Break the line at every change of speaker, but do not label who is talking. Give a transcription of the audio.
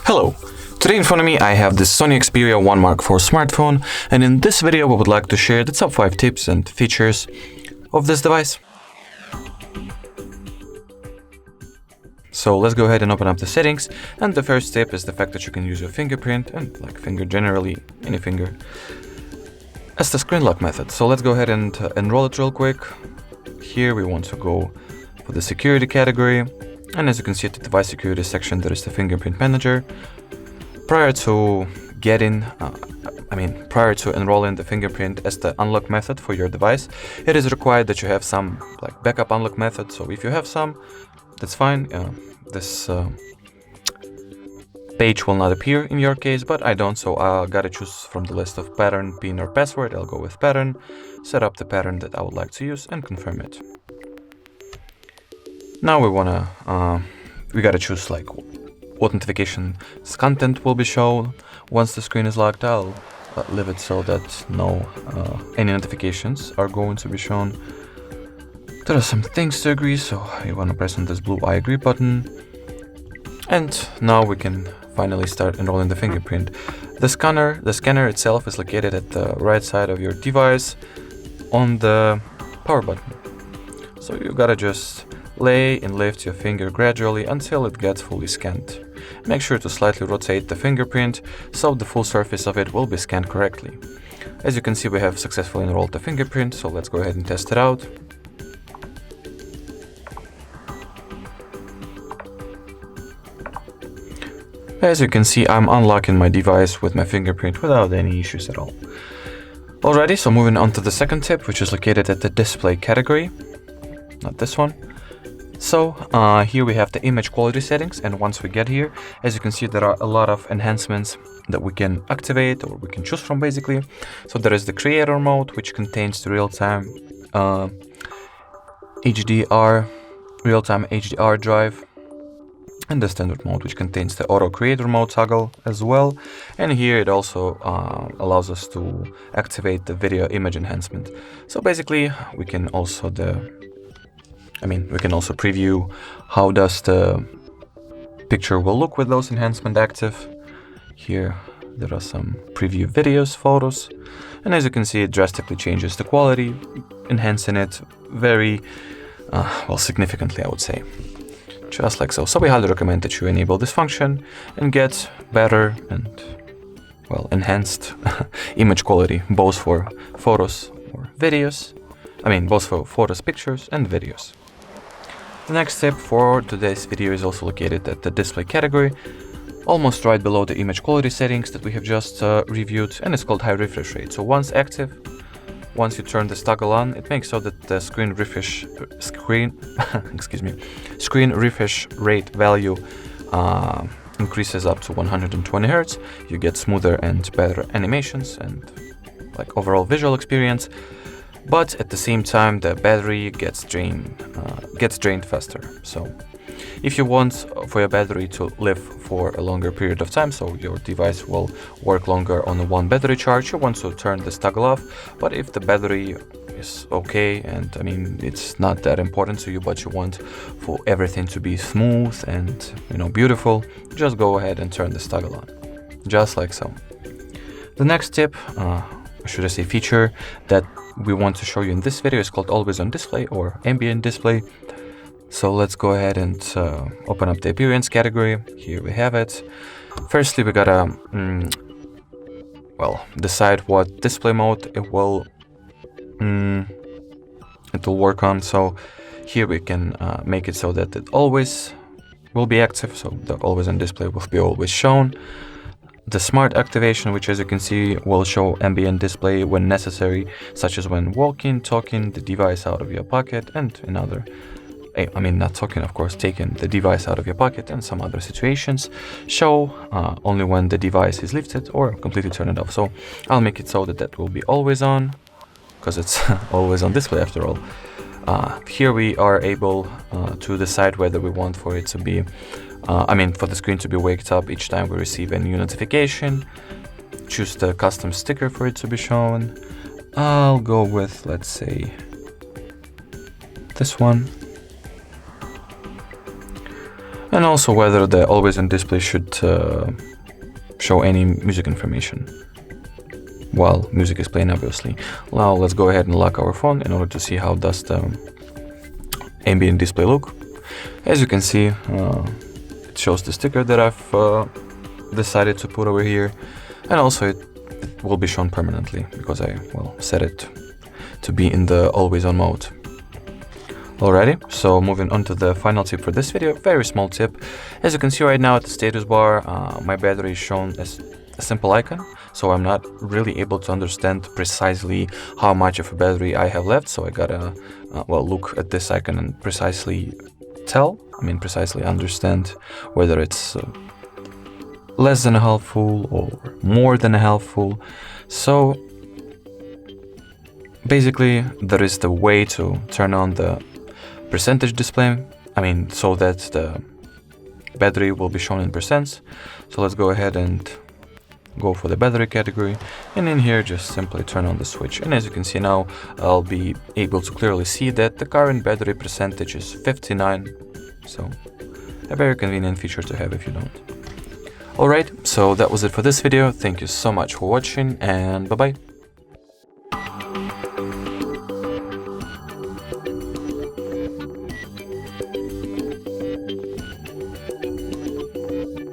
Hello! Today in front of me I have this Sony Xperia 1 Mark IV smartphone, and in this video we would like to share the top 5 tips and features of this device. So let's go ahead and open up the settings, and the first tip is the fact that you can use your fingerprint, and like finger generally, any finger, as the screen lock method. So let's go ahead and enroll it real quick. Here we want to go for the security category, and as you can see at the device security section there is the fingerprint manager. Prior to enrolling the fingerprint as the unlock method for your device, it is required that you have some like backup unlock method. So if you have some, that's fine. This page will not appear in your case, but I don't, so I gotta choose from the list of pattern, pin or password. I'll go with pattern, set up the pattern that I would like to use and confirm it. Now we gotta choose like what notifications content will be shown once the screen is locked. I'll leave it so that any notifications are going to be shown. There are some things to agree, so you want to press on this blue I agree button. And now we can finally start enrolling the fingerprint. The scanner itself is located at the right side of your device on the power button. So you gotta just lay and lift your finger gradually until it gets fully scanned. Make sure to slightly rotate the fingerprint so the full surface of it will be scanned correctly. As you can see, we have successfully enrolled the fingerprint, so let's go ahead and test it out. As you can see, I'm unlocking my device with my fingerprint without any issues at all. Alrighty, so moving on to the second tip, which is located at the display category. Not this one. So here we have the image quality settings, and once we get here, as you can see, there are a lot of enhancements that we can activate or we can choose from basically. So there is the creator mode, which contains the real-time HDR drive, and the standard mode, which contains the auto creator mode toggle as well. And here it also allows us to activate the video image enhancement. So basically we can also preview how does the picture will look with those enhancements active. Here there are some preview videos, photos, and as you can see, it drastically changes the quality, enhancing it very significantly, I would say. Just like so. So we highly recommend that you enable this function and get better and enhanced image quality, both for photos or videos. Both for photos, pictures and videos. The next tip for today's video is also located at the display category, almost right below the image quality settings that we have just reviewed, and it's called high refresh rate. So once you turn this toggle on, it makes so that the screen refresh rate value increases up to 120 Hz. You get smoother and better animations and like overall visual experience. But at the same time, the battery gets drained faster. So if you want for your battery to live for a longer period of time, so your device will work longer on one battery charge, you want to turn this toggle off. But if the battery is okay and it's not that important to you, but you want for everything to be smooth and beautiful, just go ahead and turn this toggle on, just like so. The next tip, should I say feature, that we want to show you in this video is called always on display or ambient display. So let's go ahead and open up the appearance category. Here we have it. Firstly, we gotta decide what display mode it will work on. So here we can make it so that it always will be active, so the always on display will be always shown. The smart activation, which as you can see will show ambient display when necessary, such as when walking, talking the device out of your pocket, and in other, not talking, of course, taking the device out of your pocket and some other situations, show only when the device is lifted or completely turn it off. So I'll make it so that that will be always on, because it's always on display after all. Here we are able to decide whether we want for it to be for the screen to be waked up each time we receive a new notification. Choose the custom sticker for it to be shown. I'll go with, let's say, this one. and also whether the always on display should show any music information while music is playing, obviously. Now let's go ahead and lock our phone in order to see how does the ambient display look. As you can see, it shows the sticker that I've decided to put over here, and also it will be shown permanently because I set it to be in the always on mode. Alrighty, so moving on to the final tip for this video, very small tip. As you can see right now at the status bar, my battery is shown as a simple icon, so I'm not really able to understand precisely how much of a battery I have left, so I gotta look at this icon and precisely understand whether it's less than a half full or more than a half full. So basically there is the way to turn on the percentage display, so that the battery will be shown in percents. So let's go ahead and go for the battery category, and in here just simply turn on the switch, and as you can see now I'll be able to clearly see that the current battery percentage is 59, so a very convenient feature to have if you don't. Alright, so that was it for this video. Thank you so much for watching, and bye bye.